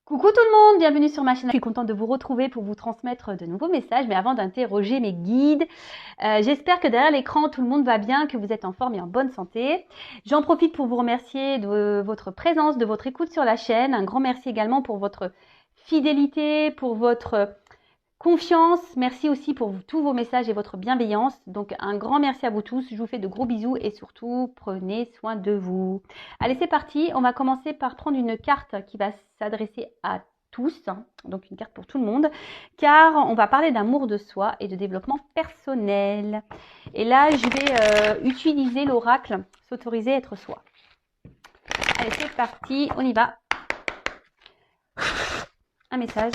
Coucou tout le monde, bienvenue sur ma chaîne. Je suis contente de vous retrouver pour vous transmettre de nouveaux messages, mais avant d'interroger mes guides, j'espère que derrière l'écran tout le monde va bien, que vous êtes en forme et en bonne santé. J'en profite pour vous remercier de votre présence, de votre écoute sur la chaîne. Un grand merci également pour votre fidélité, pour votre confiance. Merci aussi pour tous vos messages et votre bienveillance. Donc un grand merci à vous tous. Je vous fais de gros bisous et surtout prenez soin de vous. Allez, c'est parti. On va commencer par prendre une carte qui va s'adresser à tous, donc une carte pour tout le monde, car on va parler d'amour de soi et de développement personnel. Et là, je vais utiliser l'oracle s'autoriser à être soi. Allez, c'est parti. On y va. Un message.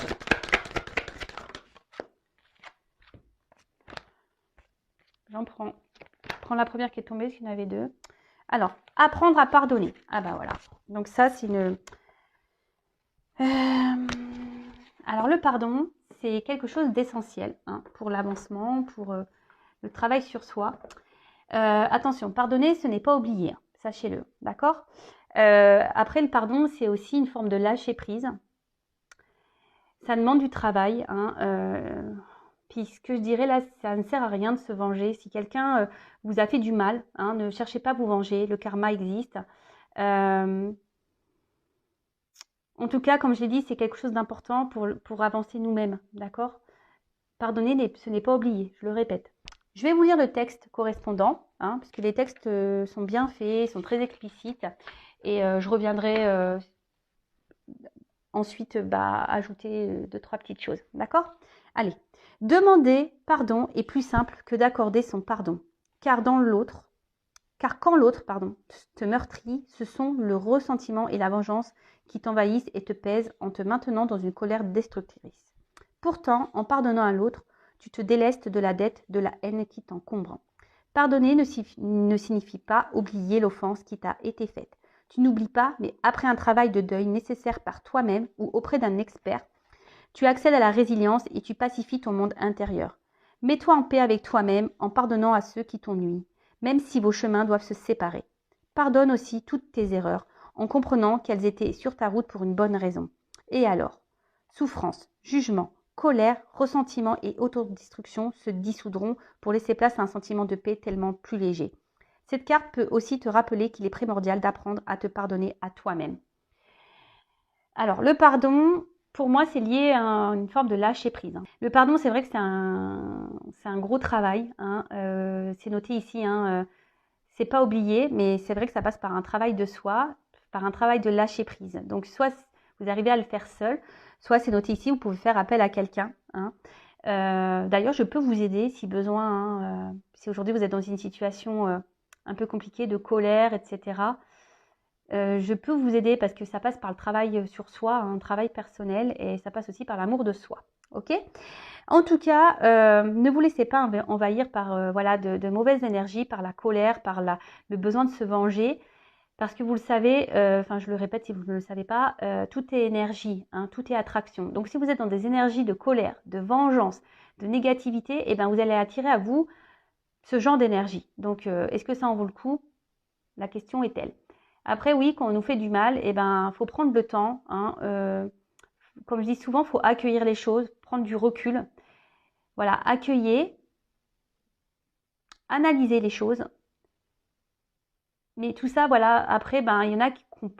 J'en prends. Je prends la première qui est tombée, parce qu'il y en avait deux. Alors, apprendre à pardonner. Ah bah voilà. Donc ça, c'est une... Alors le pardon, c'est quelque chose d'essentiel pour l'avancement, pour le travail sur soi. Attention, pardonner, ce n'est pas oublier. Sachez-le, d'accord. Après, le pardon, c'est aussi une forme de lâcher prise. Ça demande du travail, puisque je dirais là, ça ne sert à rien de se venger. Si quelqu'un vous a fait du mal, ne cherchez pas à vous venger, le karma existe. En tout cas, comme je l'ai dit, c'est quelque chose d'important pour avancer nous-mêmes, d'accord? Pardonner, ce n'est pas oublier, je le répète. Je vais vous lire le texte correspondant, parce que les textes sont bien faits, sont très explicites, et je reviendrai ensuite ajouter deux, trois petites choses, d'accord? Allez, demander pardon est plus simple que d'accorder son pardon, car quand l'autre, te meurtrit, ce sont le ressentiment et la vengeance qui t'envahissent et te pèsent en te maintenant dans une colère destructrice. Pourtant, en pardonnant à l'autre, tu te délestes de la dette, de la haine qui t'encombre. Pardonner ne signifie pas oublier l'offense qui t'a été faite. Tu n'oublies pas, mais après un travail de deuil nécessaire par toi-même ou auprès d'un expert, tu accèdes à la résilience et tu pacifies ton monde intérieur. Mets-toi en paix avec toi-même en pardonnant à ceux qui t'ont nui, même si vos chemins doivent se séparer. Pardonne aussi toutes tes erreurs en comprenant qu'elles étaient sur ta route pour une bonne raison. Et alors, souffrance, jugement, colère, ressentiment et autodestruction se dissoudront pour laisser place à un sentiment de paix tellement plus léger. Cette carte peut aussi te rappeler qu'il est primordial d'apprendre à te pardonner à toi-même. Alors, le pardon, pour moi, c'est lié à une forme de lâcher prise. Le pardon, c'est vrai que c'est un gros travail. C'est noté ici, c'est pas oublié, mais c'est vrai que ça passe par un travail de soi, par un travail de lâcher prise. Donc, soit vous arrivez à le faire seul, soit c'est noté ici, vous pouvez faire appel à quelqu'un. D'ailleurs, je peux vous aider si besoin. Si aujourd'hui vous êtes dans une situation un peu compliquée de colère, etc. Je peux vous aider parce que ça passe par le travail sur soi, un travail personnel, et ça passe aussi par l'amour de soi. Ok? En tout cas, ne vous laissez pas envahir par de mauvaises énergies, par la colère, par le besoin de se venger. Parce que vous le savez, je le répète si vous ne le savez pas, tout est énergie, tout est attraction. Donc si vous êtes dans des énergies de colère, de vengeance, de négativité, eh ben, vous allez attirer à vous ce genre d'énergie. Donc est-ce que ça en vaut le coup? La question est telle. Après, oui, quand on nous fait du mal, eh ben, faut prendre le temps. Comme je dis souvent, il faut accueillir les choses, prendre du recul. Voilà, accueillir, analyser les choses. Mais tout ça, voilà, après, il y en a qui ont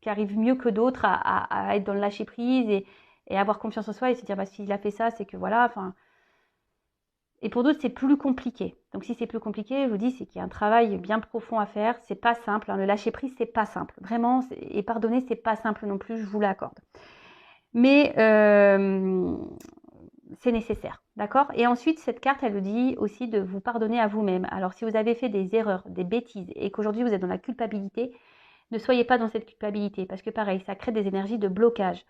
qui arrivent mieux que d'autres à être dans le lâcher prise et avoir confiance en soi et se dire, s'il a fait ça, c'est que voilà, Et pour d'autres, c'est plus compliqué. Donc si c'est plus compliqué, je vous dis, c'est qu'il y a un travail bien profond à faire. C'est pas simple. Le lâcher prise, c'est pas simple. Vraiment, et pardonner, c'est pas simple non plus, je vous l'accorde. Mais c'est nécessaire. D'accord? Et ensuite, cette carte, elle vous dit aussi de vous pardonner à vous-même. Alors si vous avez fait des erreurs, des bêtises, et qu'aujourd'hui vous êtes dans la culpabilité, ne soyez pas dans cette culpabilité. Parce que pareil, ça crée des énergies de blocage.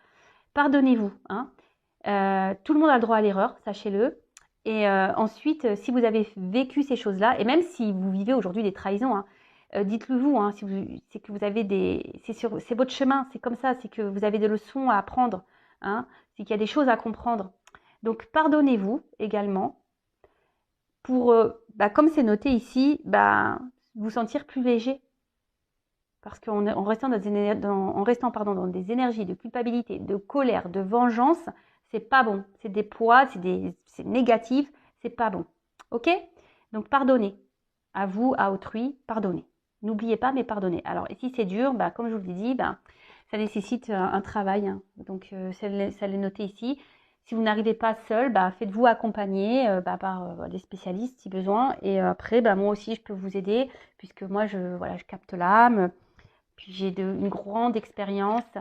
Pardonnez-vous. Tout le monde a le droit à l'erreur, sachez-le. Et ensuite, si vous avez vécu ces choses-là, et même si vous vivez aujourd'hui des trahisons, dites-le vous, c'est que vous avez c'est votre chemin, c'est comme ça, c'est que vous avez des leçons à apprendre, c'est qu'il y a des choses à comprendre. Donc pardonnez-vous également pour, comme c'est noté ici, vous sentir plus léger. Parce qu'en restant, en restant dans des énergies de culpabilité, de colère, de vengeance, c'est pas bon. C'est des poids, c'est négatif, c'est pas bon. Ok? Donc pardonnez. À vous, à autrui, pardonnez. N'oubliez pas, mais pardonnez. Alors, si c'est dur, bah, comme je vous l'ai dit, bah, ça nécessite un travail. Hein. Donc, ça l'est noté ici. Si vous n'arrivez pas seul, bah, faites-vous accompagner par des spécialistes si besoin. Et après, bah, moi aussi, je peux vous aider puisque moi, je capte l'âme. Puis j'ai une grande expérience.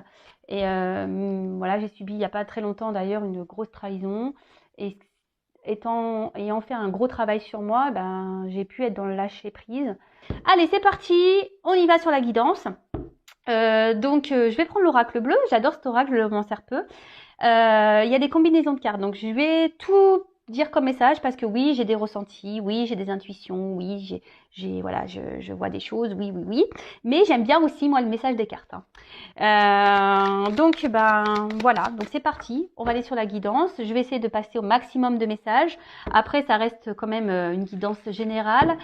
Et voilà, j'ai subi il n'y a pas très longtemps d'ailleurs une grosse trahison. Et ayant fait un gros travail sur moi, ben, j'ai pu être dans le lâcher prise. Allez, c'est parti, on y va sur la guidance. Je vais prendre l'oracle bleu, j'adore cet oracle, je m'en sers peu. Il y a des combinaisons de cartes, donc je vais tout dire comme message parce que oui, j'ai des ressentis, oui, j'ai des intuitions, oui, je vois des choses, oui. Mais j'aime bien aussi, moi, le message des cartes. Hein. Voilà, donc c'est parti. On va aller sur la guidance. Je vais essayer de passer au maximum de messages. Après, ça reste quand même une guidance générale.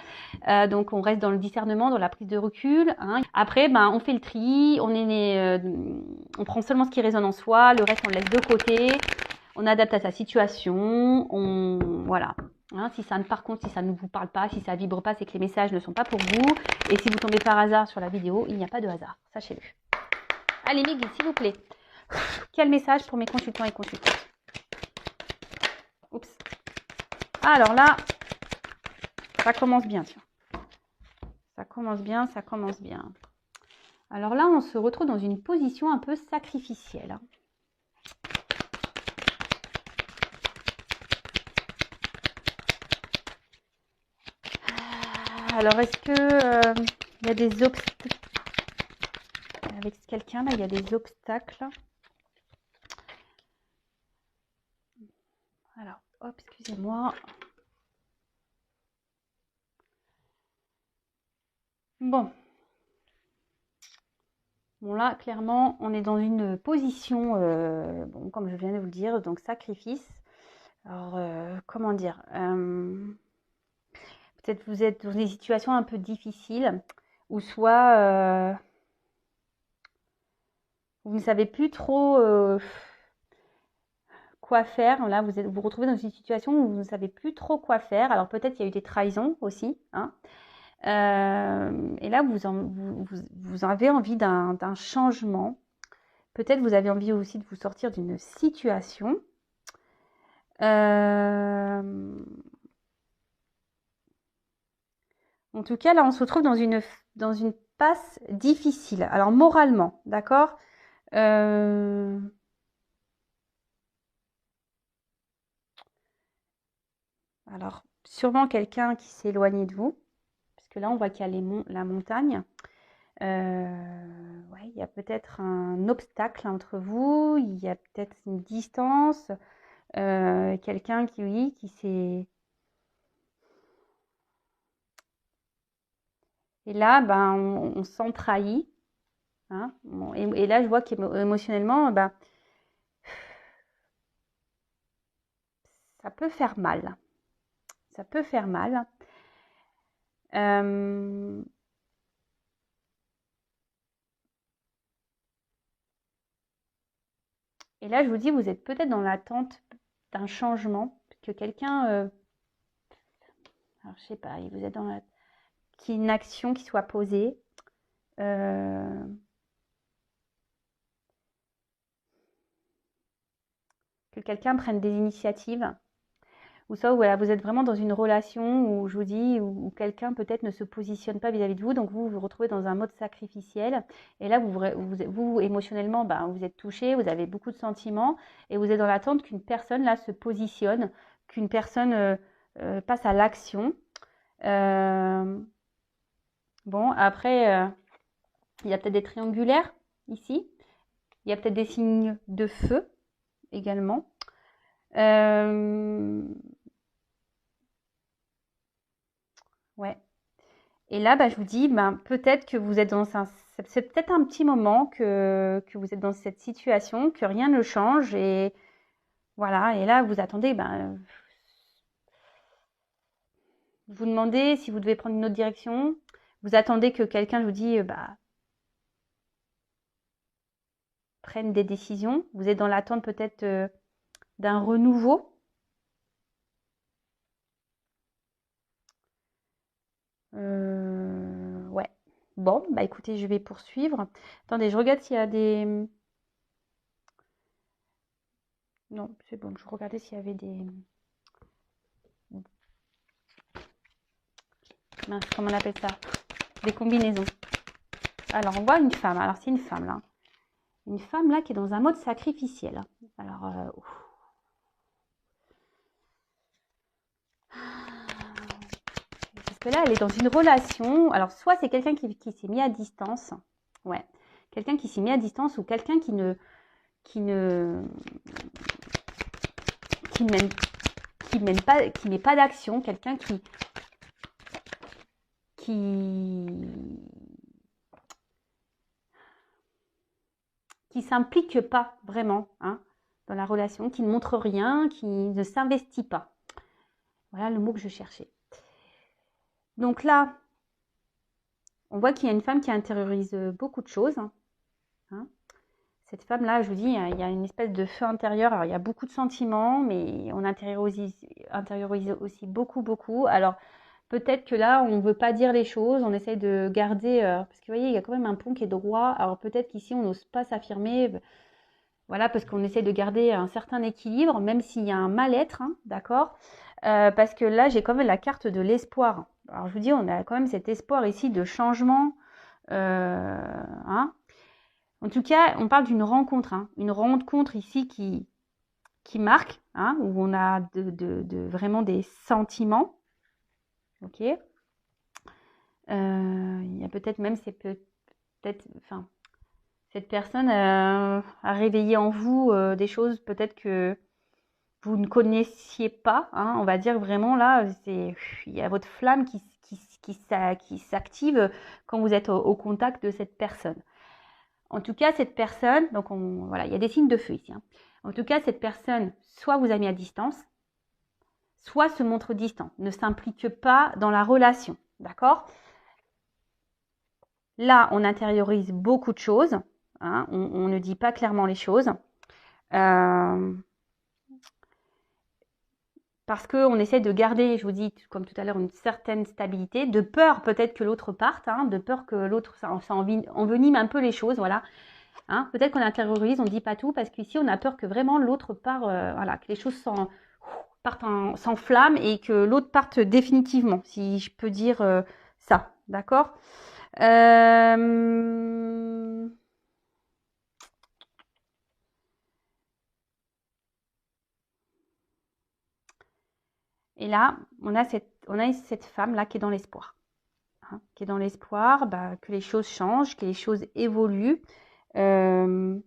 Donc, on reste dans le discernement, dans la prise de recul. Hein. Après, on fait le tri. On prend seulement ce qui résonne en soi. Le reste, on le laisse de côté. On adapte à sa situation. Voilà. Hein, par contre, si ça ne vous parle pas, si ça vibre pas, c'est que les messages ne sont pas pour vous. Et si vous tombez par hasard sur la vidéo, il n'y a pas de hasard. Sachez-le. Allez, mes guides, s'il vous plaît. Quel message pour mes consultants et consultantes? Oups. Alors là, ça commence bien, tiens. Ça commence bien. Alors là, on se retrouve dans une position un peu sacrificielle. Alors, est-ce que il y a des obstacles avec quelqu'un là? Il y a des obstacles. Alors, hop, excusez-moi. Bon, là, clairement, on est dans une position, comme je viens de vous le dire, donc sacrifice. Alors, comment dire peut-être vous êtes dans des situations un peu difficiles, ou soit vous ne savez plus trop quoi faire. Là, vous vous retrouvez dans une situation où vous ne savez plus trop quoi faire. Alors, peut-être il y a eu des trahisons aussi. Hein. Et là, vous avez envie d'un changement. Peut-être vous avez envie aussi de vous sortir d'une situation. En tout cas, là, on se retrouve dans une passe difficile. Alors, moralement, d'accord Alors, sûrement quelqu'un qui s'est éloigné de vous. Parce que là, on voit qu'il y a la montagne. Ouais, il y a peut-être un obstacle entre vous. Il y a peut-être une distance. Quelqu'un qui s'est... Et là, on se sent trahi. Hein. Et là, je vois qu'émotionnellement, ça peut faire mal. Ça peut faire mal. Et là, je vous dis, vous êtes peut-être dans l'attente d'un changement, que quelqu'un, alors je sais pas, vous êtes dans qu'il y ait une action qui soit posée. Que quelqu'un prenne des initiatives. Ou ça, voilà, vous êtes vraiment dans une relation où je vous dis, où quelqu'un peut-être ne se positionne pas vis-à-vis de vous, donc vous vous retrouvez dans un mode sacrificiel. Et là, vous émotionnellement, vous êtes touché, vous avez beaucoup de sentiments, et vous êtes dans l'attente qu'une personne là se positionne, qu'une personne passe à l'action. Bon, après, il y a peut-être des triangulaires ici. Il y a peut-être des signes de feu également. Ouais. Et là, je vous dis, peut-être que vous êtes c'est peut-être un petit moment que vous êtes dans cette situation, que rien ne change. Et voilà, et là, vous attendez, vous demandez si vous devez prendre une autre direction. Vous attendez que quelqu'un vous dise, prennent des décisions. Vous êtes dans l'attente peut-être d'un renouveau. Ouais. Bon, bah écoutez, je vais poursuivre. Attendez, je regarde s'il y a des... Non, c'est bon, je regardais s'il y avait des... Mince, comment on appelle ça? Des combinaisons. Alors, on voit une femme. Alors, c'est une femme, là. Une femme, là, qui est dans un mode sacrificiel. Alors, parce que là, elle est dans une relation. Alors, soit c'est quelqu'un qui s'est mis à distance. Ouais. Quelqu'un qui s'est mis à distance ou quelqu'un qui ne met pas d'action, quelqu'un qui s'implique pas vraiment hein, dans la relation, qui ne montre rien, qui ne s'investit pas. Voilà le mot que je cherchais. Donc là, on voit qu'il y a une femme qui intériorise beaucoup de choses. Hein. Cette femme-là, je vous dis, il y a une espèce de feu intérieur. Alors, il y a beaucoup de sentiments, mais on intériorise aussi beaucoup. Alors, peut-être que là, on ne veut pas dire les choses, on essaye de garder... parce que vous voyez, il y a quand même un pont qui est droit. Alors, peut-être qu'ici, on n'ose pas s'affirmer. Voilà, parce qu'on essaie de garder un certain équilibre, même s'il y a un mal-être, hein, d'accord parce que là, j'ai quand même la carte de l'espoir. Alors, je vous dis, on a quand même cet espoir ici de changement. Hein. En tout cas, on parle d'une rencontre. Hein, une rencontre ici qui marque, hein, où on a vraiment des sentiments. Ok. Il y a peut-être même, enfin, cette personne a réveillé en vous des choses peut-être que vous ne connaissiez pas. Hein, on va dire vraiment là, il y a votre flamme qui s'active quand vous êtes au contact de cette personne. En tout cas, cette personne, donc voilà, il y a des signes de feu ici. Hein. En tout cas, cette personne, soit vous a mis à distance, soit se montre distant, ne s'implique pas dans la relation. D'accord ? Là, on intériorise beaucoup de choses. Hein, on ne dit pas clairement les choses. Parce qu'on essaie de garder, je vous dis, comme tout à l'heure, une certaine stabilité, de peur peut-être que l'autre parte, hein, de peur que l'autre, ça envenime un peu les choses, voilà. Hein, peut-être qu'on intériorise, on ne dit pas tout, parce qu'ici, on a peur que vraiment l'autre part, voilà, que les choses s'enflamment et que l'autre parte définitivement, si je peux dire ça, d'accord Et là, on a cette femme-là qui est dans l'espoir. Hein, qui est dans l'espoir que les choses changent, que les choses évoluent. Mais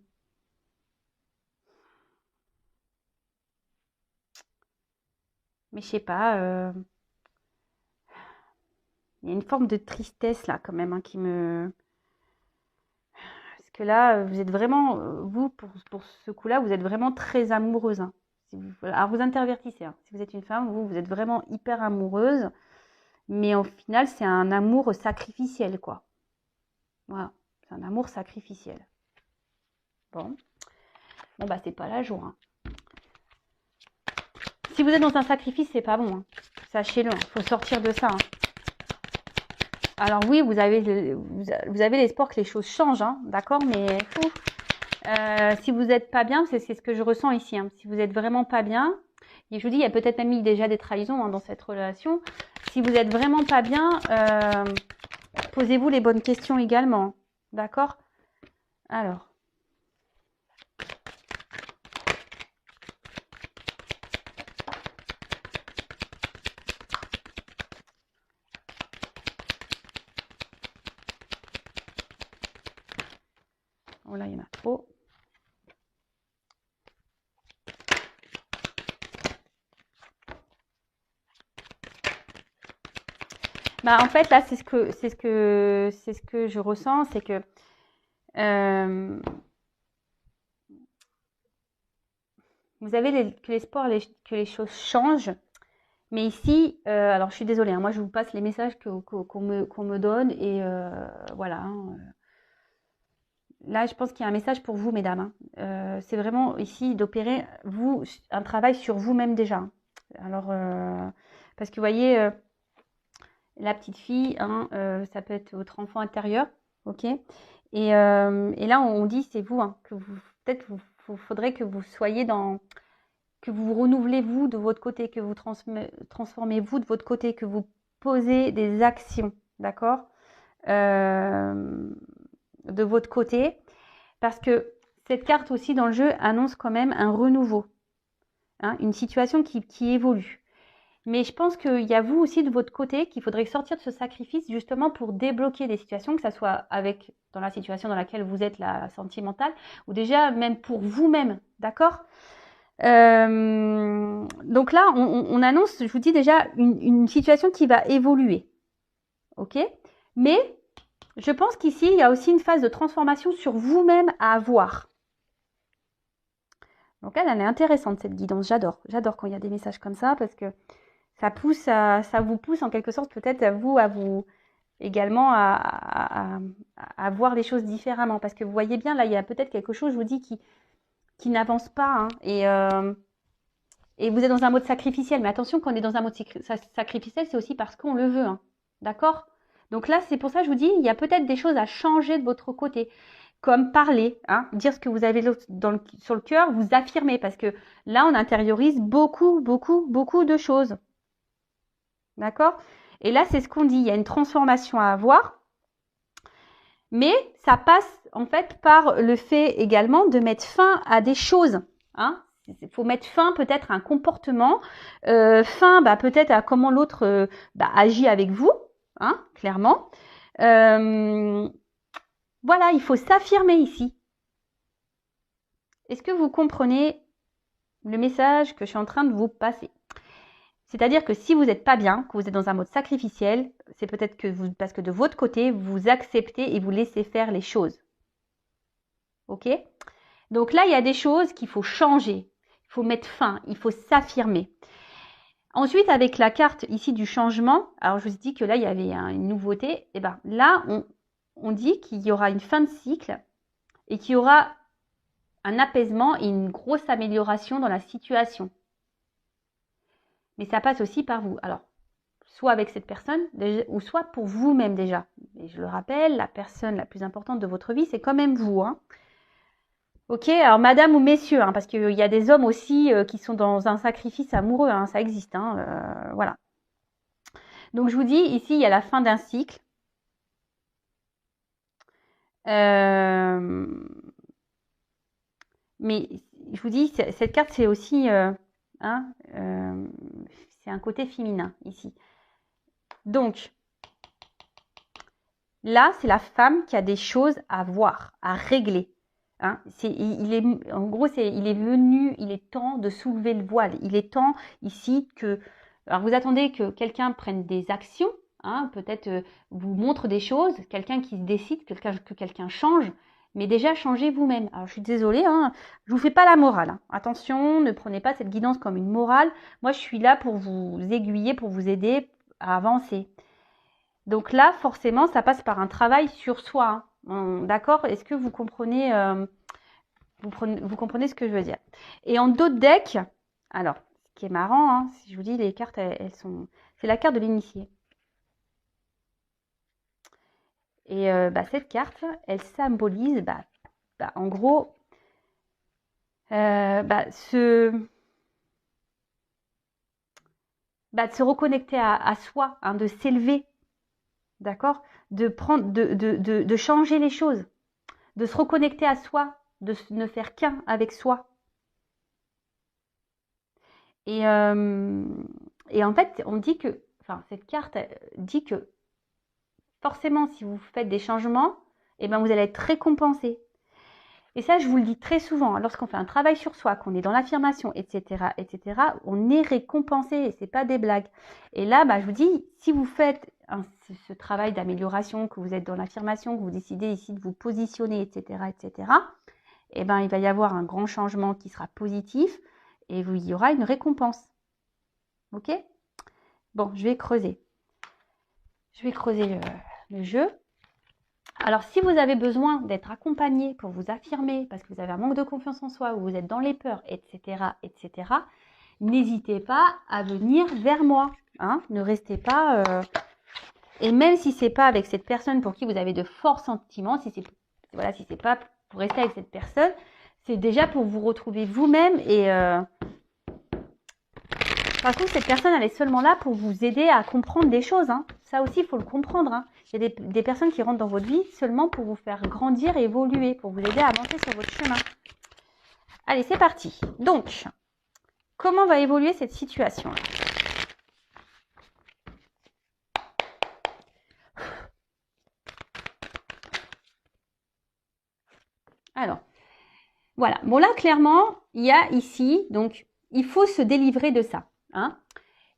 je sais pas, il y a une forme de tristesse là quand même hein, qui me... Parce que là, vous êtes vraiment, vous, pour ce coup-là, vous êtes vraiment très amoureuse. Hein. Alors vous intervertissez. Hein. Si vous êtes une femme, vous êtes vraiment hyper amoureuse. Mais au final, c'est un amour sacrificiel, quoi. Voilà, c'est un amour sacrificiel. Bon, bah c'est pas la joie. Hein. Si vous êtes dans un sacrifice, c'est pas bon. Hein. Sachez-le, il faut sortir de ça. Hein. Alors oui, vous avez l'espoir que les choses changent, hein, d'accord, mais si vous n'êtes pas bien, c'est ce que je ressens ici. Hein. Si vous n'êtes vraiment pas bien, et je vous dis, il y a peut-être même eu déjà des trahisons hein, dans cette relation. Si vous n'êtes vraiment pas bien, posez-vous les bonnes questions également, d'accord? Alors. Oh là, il y en a trop. Bah, en fait, là, c'est ce que je ressens, c'est que vous avez que l'espoir que les choses changent. Mais ici, alors je suis désolée, hein, moi je vous passe les messages qu'on me donne et voilà. Hein, là, je pense qu'il y a un message pour vous, mesdames. Hein. C'est vraiment ici d'opérer, vous, un travail sur vous-même déjà. Hein. Alors, parce que vous voyez, la petite fille, hein, ça peut être votre enfant intérieur, ok. Et là, on dit, c'est vous, hein, que vous, peut-être, faudrait que vous soyez dans, que vous renouvelez vous de votre côté, que vous transformez vous de votre côté, que vous posez des actions, d'accord, de votre côté, parce que cette carte aussi dans le jeu annonce quand même un renouveau, hein, une situation qui évolue. Mais je pense qu'il y a vous aussi de votre côté qu'il faudrait sortir de ce sacrifice justement pour débloquer des situations, que ce soit avec dans la situation dans laquelle vous êtes, la sentimentale, ou déjà même pour vous-même, d'accord. Donc là, on annonce, je vous dis déjà, une situation qui va évoluer, ok. Mais je pense qu'ici, il y a aussi une phase de transformation sur vous-même à avoir. Donc elle est intéressante cette guidance, j'adore quand il y a des messages comme ça parce que ça vous pousse en quelque sorte peut-être à vous également à voir les choses différemment. Parce que vous voyez bien, là, il y a peut-être quelque chose, je vous dis, qui n'avance pas. Hein, et vous êtes dans un mode sacrificiel. Mais attention, quand on est dans un mode sacrificiel, c'est aussi parce qu'on le veut. Hein, d'accord. Donc là, c'est pour ça que je vous dis, il y a peut-être des choses à changer de votre côté. Comme parler, hein, dire ce que vous avez sur le cœur, vous affirmer. Parce que là, on intériorise beaucoup de choses. D'accord. Et là, c'est ce qu'on dit. Il y a une transformation à avoir. Mais ça passe en fait par le fait également de mettre fin à des choses. Hein. Il faut mettre fin peut-être à un comportement, fin peut-être à comment l'autre agit avec vous, hein, clairement. Voilà, il faut s'affirmer ici. Est-ce que vous comprenez le message que je suis en train de vous passer? C'est-à-dire que si vous n'êtes pas bien, que vous êtes dans un mode sacrificiel, c'est peut-être que parce que de votre côté, vous acceptez et vous laissez faire les choses. Ok? Donc là, il y a des choses qu'il faut changer. Il faut mettre fin, il faut s'affirmer. Ensuite, avec la carte ici du changement, alors je vous ai dit que là, il y avait une nouveauté. Et bien là, on dit qu'il y aura une fin de cycle et qu'il y aura un apaisement et une grosse amélioration dans la situation. Mais ça passe aussi par vous. Alors, soit avec cette personne, ou soit pour vous-même déjà. Et je le rappelle, la personne la plus importante de votre vie, c'est quand même vous. Hein. Ok, alors madame ou messieurs, hein, parce qu'il y a des hommes aussi qui sont dans un sacrifice amoureux, hein, ça existe. Hein, voilà. Donc je vous dis, ici, il y a la fin d'un cycle. Mais je vous dis, cette carte, c'est aussi... c'est un côté féminin ici. Donc, là, c'est la femme qui a des choses à voir, à régler. Hein, en gros, il est venu, il est temps de soulever le voile. Il est temps ici que... Alors, vous attendez que quelqu'un prenne des actions, hein, peut-être vous montre des choses, quelqu'un qui se décide, que quelqu'un change, mais déjà changez vous-même. Alors, je suis désolée, hein, je vous fais pas la morale. Hein. Attention, ne prenez pas cette guidance comme une morale. Moi, je suis là pour vous aiguiller, pour vous aider à avancer. Donc là, forcément, ça passe par un travail sur soi. Hein. D'accord? Est-ce que vous comprenez, vous comprenez ce que je veux dire? Et en dos de deck, alors, ce qui est marrant, hein, si je vous dis, les cartes, elles sont... C'est la carte de l'initié. Et cette carte, elle symbolise, en gros, de se reconnecter à soi, hein, de s'élever. D'accord? De changer les choses, de se reconnecter à soi, de ne faire qu'un avec soi. Et en fait, on dit que, cette carte dit que forcément, si vous faites des changements, vous allez être récompensé. Et ça, je vous le dis très souvent, hein, lorsqu'on fait un travail sur soi, qu'on est dans l'affirmation, etc., on est récompensé, et c'est pas des blagues. Et là, je vous dis, si vous faites ce travail d'amélioration, que vous êtes dans l'affirmation, que vous décidez ici de vous positionner, etc., il va y avoir un grand changement qui sera positif, et il y aura une récompense. Ok? Bon, je vais creuser. Je vais creuser le jeu. Alors, si vous avez besoin d'être accompagné pour vous affirmer, parce que vous avez un manque de confiance en soi, ou vous êtes dans les peurs, etc., etc., n'hésitez pas à venir vers moi. Hein, ne restez pas... Et même si c'est pas avec cette personne pour qui vous avez de forts sentiments, si c'est voilà, si c'est pas pour rester avec cette personne, c'est déjà pour vous retrouver vous-même. Et par contre, cette personne, elle est seulement là pour vous aider à comprendre des choses. Hein. Ça aussi, il faut le comprendre. Hein. Il y a des personnes qui rentrent dans votre vie seulement pour vous faire grandir et évoluer, pour vous aider à avancer sur votre chemin. Allez, c'est parti. Donc, comment va évoluer cette situation-là ? Alors, voilà. Bon, là, clairement, il y a ici, donc, il faut se délivrer de ça. Hein.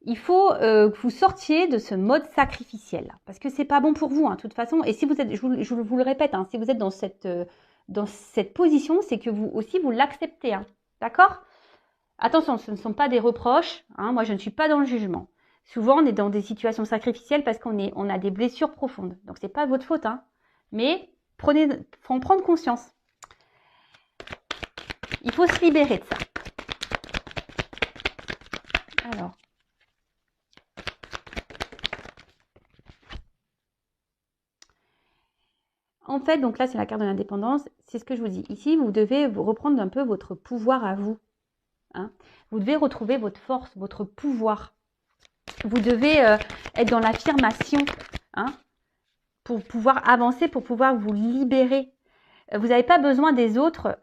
Il faut que vous sortiez de ce mode sacrificiel. Parce que c'est pas bon pour vous, hein, de toute façon. Et si vous êtes, je vous le répète, hein, si vous êtes dans cette position, c'est que vous aussi, vous l'acceptez. Hein, d'accord ? Attention, ce ne sont pas des reproches. Hein, moi, je ne suis pas dans le jugement. Souvent, on est dans des situations sacrificielles parce on a des blessures profondes. Donc, c'est pas votre faute. Hein, mais faut en prendre conscience. Il faut se libérer de ça. Alors. En fait, donc là, c'est la carte de l'indépendance. C'est ce que je vous dis. Ici, vous devez reprendre un peu votre pouvoir à vous. Hein. Vous devez retrouver votre force, votre pouvoir. Vous devez être dans l'affirmation, hein, pour pouvoir avancer, pour pouvoir vous libérer. Vous n'avez pas besoin des autres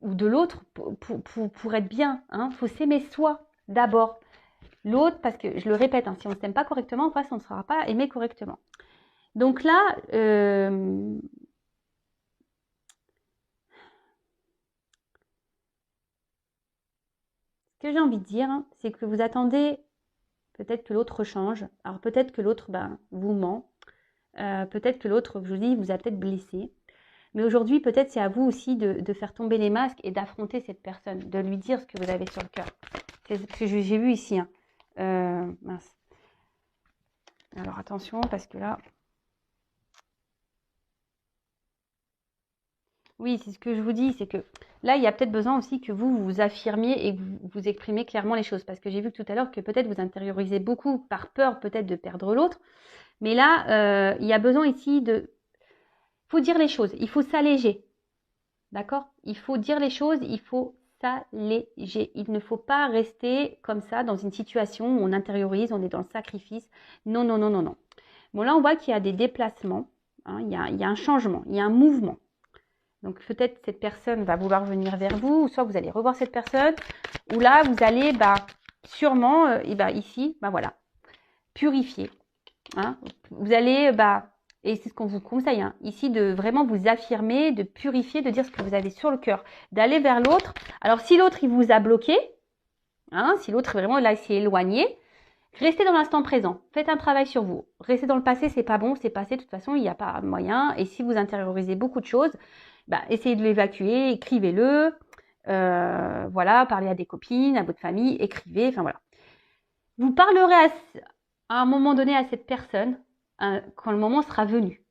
ou de l'autre pour être bien. Hein. Faut s'aimer soi d'abord. L'autre, parce que je le répète, hein, si on ne s'aime pas correctement, en face, on ne sera pas aimé correctement. Donc là, ce que j'ai envie de dire, hein, c'est que vous attendez peut-être que l'autre change. Alors peut-être que l'autre vous ment. Peut-être que l'autre, je vous dis, vous a peut-être blessé. Mais aujourd'hui, peut-être c'est à vous aussi de faire tomber les masques et d'affronter cette personne, de lui dire ce que vous avez sur le cœur. C'est ce que j'ai vu ici. Hein. Mince. Alors attention, parce que là... Oui, c'est ce que je vous dis, c'est que là, il y a peut-être besoin aussi que vous vous affirmiez et que vous exprimez clairement les choses. Parce que j'ai vu tout à l'heure que peut-être vous intériorisez beaucoup par peur peut-être de perdre l'autre. Mais là, il y a besoin ici de... Il faut dire les choses, il faut s'alléger. D'accord ? Il faut dire les choses, il faut s'alléger. Il ne faut pas rester comme ça dans une situation où on intériorise, on est dans le sacrifice. Non, non, non, non, non. Bon, là, on voit qu'il y a des déplacements. Hein, il y a un changement, il y a un mouvement. Donc peut-être cette personne va vouloir venir vers vous, ou soit vous allez revoir cette personne, ou là vous allez sûrement, ici, voilà, purifier. Hein. Vous allez, et c'est ce qu'on vous conseille, hein, ici de vraiment vous affirmer, de purifier, de dire ce que vous avez sur le cœur, d'aller vers l'autre. Alors si l'autre il vous a bloqué, hein, si l'autre vraiment là s'est éloigné, restez dans l'instant présent, faites un travail sur vous. Restez dans le passé, c'est pas bon, c'est passé, de toute façon il n'y a pas moyen. Et si vous intériorisez beaucoup de choses, essayez de l'évacuer, écrivez-le, voilà, parlez à des copines, à votre famille, écrivez, enfin voilà. Vous parlerez à un moment donné à cette personne quand le moment sera venu.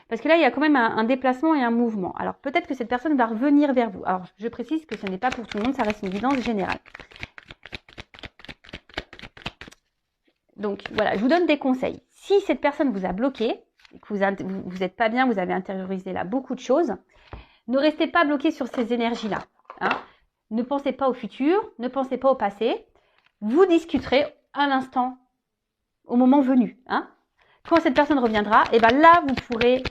Parce que là, il y a quand même un déplacement et un mouvement. Alors peut-être que cette personne va revenir vers vous. Alors je précise que ce n'est pas pour tout le monde, ça reste une évidence générale. Donc voilà, je vous donne des conseils. Si cette personne vous a bloqué, que vous n'êtes pas bien, vous avez intériorisé là beaucoup de choses, ne restez pas bloqué sur ces énergies-là. Hein. Ne pensez pas au futur, ne pensez pas au passé. Vous discuterez à l'instant, au moment venu. Hein. Quand cette personne reviendra, et là, vous pourrez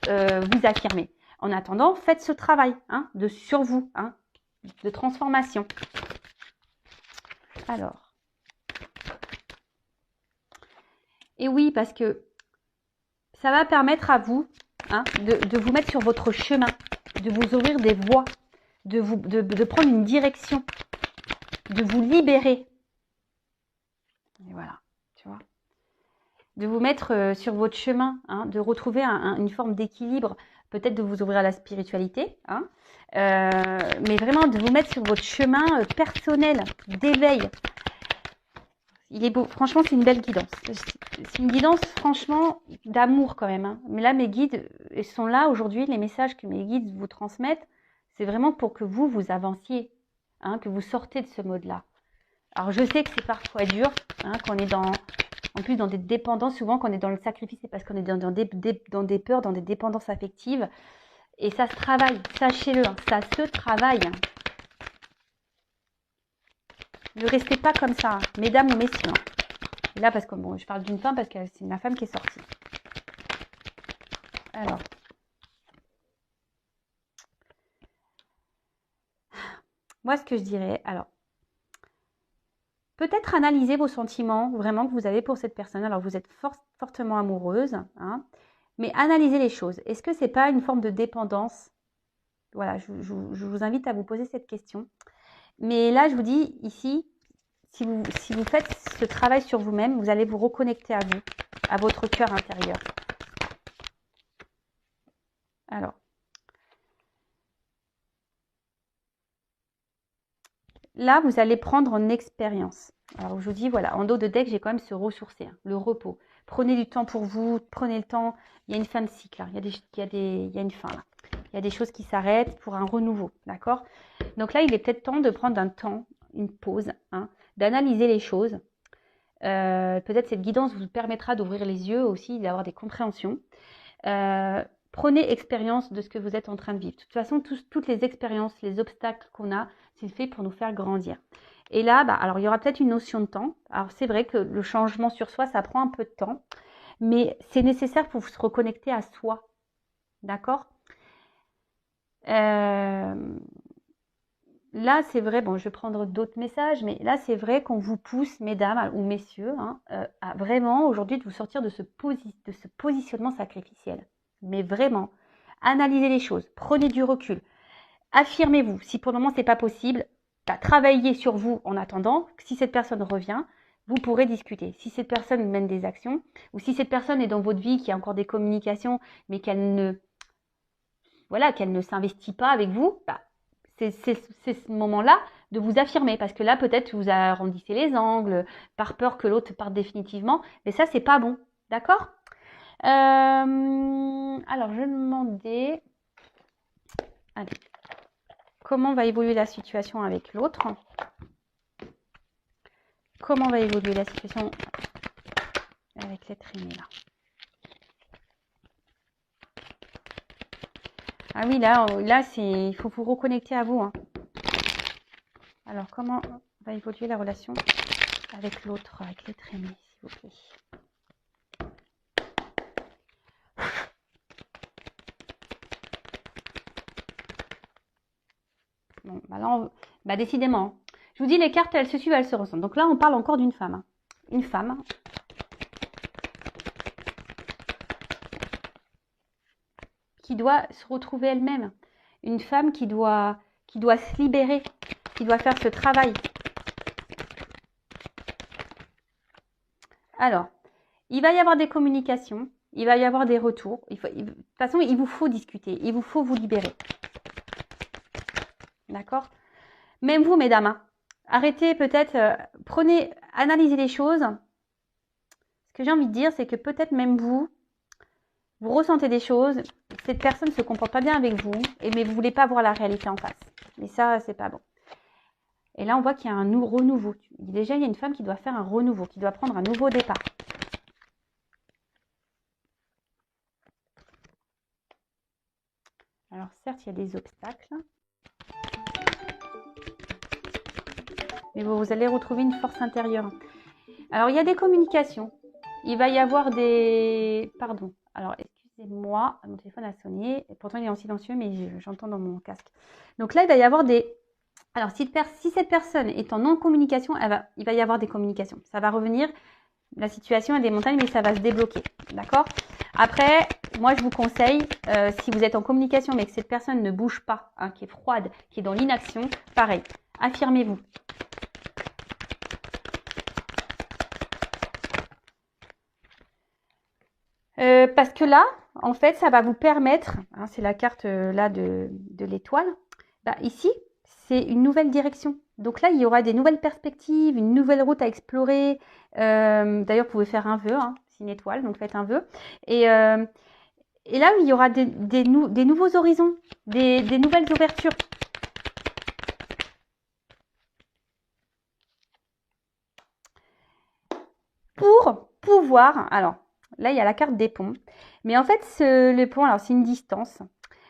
vous affirmer. En attendant, faites ce travail sur vous, de transformation. Alors. Et oui, parce que ça va permettre à vous de vous mettre sur votre chemin, de vous ouvrir des voies, de prendre une direction, de vous libérer. Et voilà, tu vois. De vous mettre sur votre chemin, de retrouver une forme d'équilibre, peut-être de vous ouvrir à la spiritualité, mais vraiment de vous mettre sur votre chemin personnel d'éveil. il est beau. Franchement, c'est une belle guidance. C'est une guidance, franchement, d'amour quand même. Hein. Mais là, mes guides sont là aujourd'hui. Les messages que mes guides vous transmettent, c'est vraiment pour que vous avanciez, hein, que vous sortez de ce mode-là. Alors, je sais que c'est parfois dur, hein, qu'on est en plus dans des dépendances. Souvent, quand on est dans le sacrifice, c'est parce qu'on est dans des peurs, dans des dépendances affectives. Et ça se travaille, sachez-le, hein, ça se travaille. Ne restez pas comme ça, hein, mesdames ou messieurs. Hein. Là, parce que bon, je parle d'une femme parce que c'est ma femme qui est sortie. Alors. Moi, ce que je dirais, alors, peut-être analyser vos sentiments vraiment que vous avez pour cette personne. Alors, vous êtes fortement amoureuse, hein, mais analysez les choses. Est-ce que c'est pas une forme de dépendance? Voilà, je vous invite à vous poser cette question. Mais là, je vous dis ici, si vous faites ce travail sur vous-même, vous allez vous reconnecter à vous, à votre cœur intérieur. Alors, là, vous allez prendre en expérience. Alors, je vous dis, voilà, en dos de deck, j'ai quand même se ressourcer, hein, le repos. Prenez du temps pour vous, prenez le temps. Il y a une fin de cycle, là. Il y a une fin, là. Il y a des choses qui s'arrêtent pour un renouveau, d'accord? Donc là, il est peut-être temps de prendre un temps, une pause, hein, d'analyser les choses. Peut-être cette guidance vous permettra d'ouvrir les yeux aussi, d'avoir des compréhensions. Prenez expérience de ce que vous êtes en train de vivre. De toute façon, toutes les expériences, les obstacles qu'on a, c'est fait pour nous faire grandir. Et là, alors il y aura peut-être une notion de temps. Alors c'est vrai que le changement sur soi, ça prend un peu de temps, mais c'est nécessaire pour se reconnecter à soi. D'accord? Là, c'est vrai, bon, je vais prendre d'autres messages, mais là, c'est vrai qu'on vous pousse, mesdames ou messieurs, hein, à vraiment aujourd'hui de vous sortir de ce positionnement sacrificiel. Mais vraiment, analysez les choses, prenez du recul, affirmez-vous. Si pour le moment, ce n'est pas possible, travaillez sur vous en attendant. Si cette personne revient, vous pourrez discuter. Si cette personne mène des actions, ou si cette personne est dans votre vie, qui a encore des communications, mais qu'elle ne s'investit pas avec vous, c'est ce moment-là de vous affirmer, parce que là, peut-être, vous arrondissez les angles, par peur que l'autre parte définitivement, mais ça, c'est pas bon, d'accord? Alors, je me demandais, allez, comment va évoluer la situation avec l'autre? Comment va évoluer la situation avec l'être aimé, là? Ah oui, là il faut vous reconnecter à vous, hein. Alors, comment va évoluer la relation avec l'autre, avec l'être aimé, s'il vous plaît? Bon, là, décidément, je vous dis, les cartes, elles se suivent, elles se ressemblent. Donc là, on parle encore d'une femme. Hein. Une femme qui doit se retrouver elle-même. Une femme qui doit se libérer, qui doit faire ce travail. Alors, il va y avoir des communications, il va y avoir des retours. De toute façon, il vous faut discuter, il vous faut vous libérer. D'accord? Même vous, mesdames, hein, arrêtez peut-être, analysez les choses. Ce que j'ai envie de dire, c'est que peut-être même vous ressentez des choses, cette personne ne se comporte pas bien avec vous, mais vous ne voulez pas voir la réalité en face. Mais ça, c'est pas bon. Et là, on voit qu'il y a un renouveau. Déjà, il y a une femme qui doit faire un renouveau, qui doit prendre un nouveau départ. Alors, certes, il y a des obstacles. Mais vous allez retrouver une force intérieure. Alors, il y a des communications. Il va y avoir des... Pardon. Alors, excusez-moi, mon téléphone a sonné. Pourtant, il est en silencieux, mais j'entends dans mon casque. Donc là, il va y avoir des... Alors, si cette personne est en non-communication, il va y avoir des communications. Ça va revenir. La situation est des montagnes, mais ça va se débloquer. D'accord? Après, moi, je vous conseille, si vous êtes en communication, mais que cette personne ne bouge pas, hein, qui est froide, qui est dans l'inaction, pareil, affirmez-vous. Parce que là, en fait, ça va vous permettre, c'est la carte là de l'étoile, ici, c'est une nouvelle direction. Donc là, il y aura des nouvelles perspectives, une nouvelle route à explorer. D'ailleurs, vous pouvez faire un vœu, hein, c'est une étoile, donc faites un vœu. Et là, il y aura des nouveaux horizons, des nouvelles ouvertures. Pour pouvoir, alors là, il y a la carte des ponts. Mais en fait, le pont, alors c'est une distance.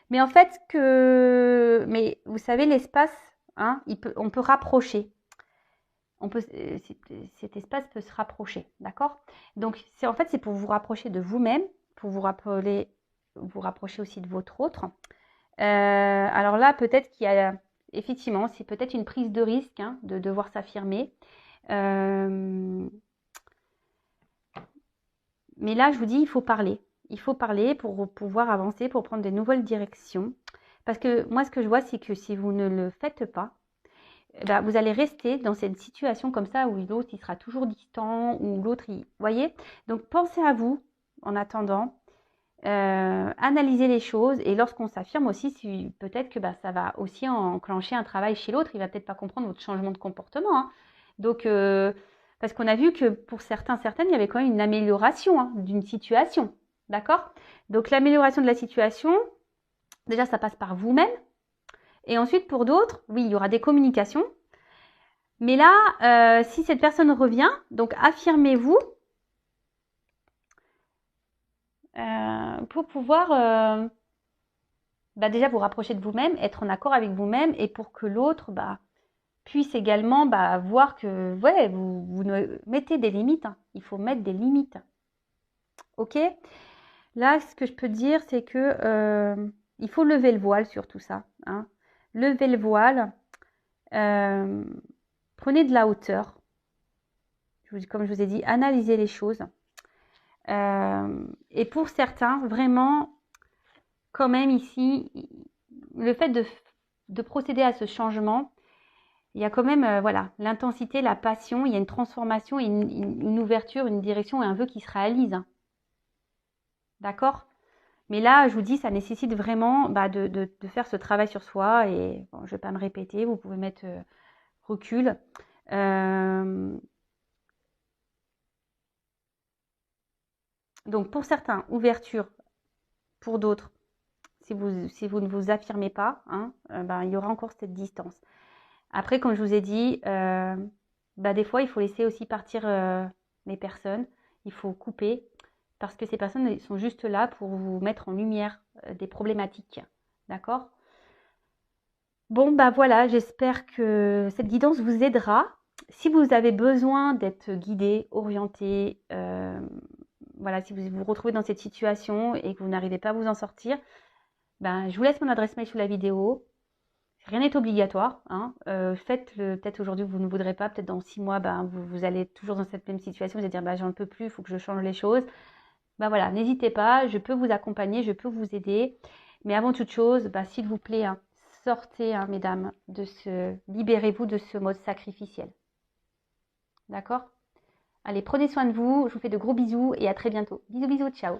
Mais en fait, mais vous savez, l'espace, hein, on peut rapprocher. Cet espace peut se rapprocher, d'accord? Donc, en fait, c'est pour vous rapprocher de vous-même, pour vous rapprocher aussi de votre autre. Alors là, peut-être qu'il y a, effectivement, c'est peut-être une prise de risque, hein, de devoir s'affirmer. Mais là, je vous dis, il faut parler. Il faut parler pour pouvoir avancer, pour prendre de nouvelles directions. Parce que moi, ce que je vois, c'est que si vous ne le faites pas, bah, vous allez rester dans cette situation comme ça où l'autre, il sera toujours distant, ou l'autre, vous voyez? Donc, pensez à vous en attendant. Analysez les choses. Et lorsqu'on s'affirme aussi, peut-être que bah, ça va aussi enclencher un travail chez l'autre. Il va peut-être pas comprendre votre changement de comportement, hein. Donc, parce qu'on a vu que pour certaines, il y avait quand même une amélioration, hein, d'une situation. D'accord? Donc, l'amélioration de la situation, déjà, ça passe par vous-même. Et ensuite, pour d'autres, oui, il y aura des communications. Mais là, si cette personne revient, donc affirmez-vous pour pouvoir bah, déjà vous rapprocher de vous-même, être en accord avec vous-même et pour que l'autre bah, puisse également bah, voir que ouais, vous mettez des limites. Hein. Il faut mettre des limites. Ok? Là, ce que je peux dire, c'est que il faut lever le voile sur tout ça. Hein. Levez le voile. Prenez de la hauteur. Comme je vous ai dit, analysez les choses. Et pour certains, vraiment, quand même ici, le fait de procéder à ce changement, il y a quand même voilà, l'intensité, la passion, il y a une transformation, une ouverture, une direction et un vœu qui se réalise. Hein. D'accord? Mais là, je vous dis, ça nécessite vraiment bah, de faire ce travail sur soi. Et bon, je ne vais pas me répéter, vous pouvez mettre recul. Donc pour certains, ouverture. Pour d'autres, si vous ne vous affirmez pas, hein, ben, il y aura encore cette distance. Après, comme je vous ai dit, bah, des fois, il faut laisser aussi partir les personnes. Il faut couper parce que ces personnes sont juste là pour vous mettre en lumière des problématiques. D'accord? Bon, bah voilà, j'espère que cette guidance vous aidera. Si vous avez besoin d'être guidé, orienté, voilà, si vous vous retrouvez dans cette situation et que vous n'arrivez pas à vous en sortir, ben, je vous laisse mon adresse mail sous la vidéo. Rien n'est obligatoire. Hein. Faites-le peut-être aujourd'hui, vous ne voudrez pas. Peut-être dans 6 mois, ben, vous allez toujours dans cette même situation. Vous allez dire, ben, j'en peux plus, il faut que je change les choses. Ben voilà, n'hésitez pas, je peux vous accompagner, je peux vous aider. Mais avant toute chose, ben, s'il vous plaît, hein, sortez, hein, mesdames, libérez-vous de ce mode sacrificiel. D'accord? Allez, prenez soin de vous. Je vous fais de gros bisous et à très bientôt. Bisous, bisous, ciao.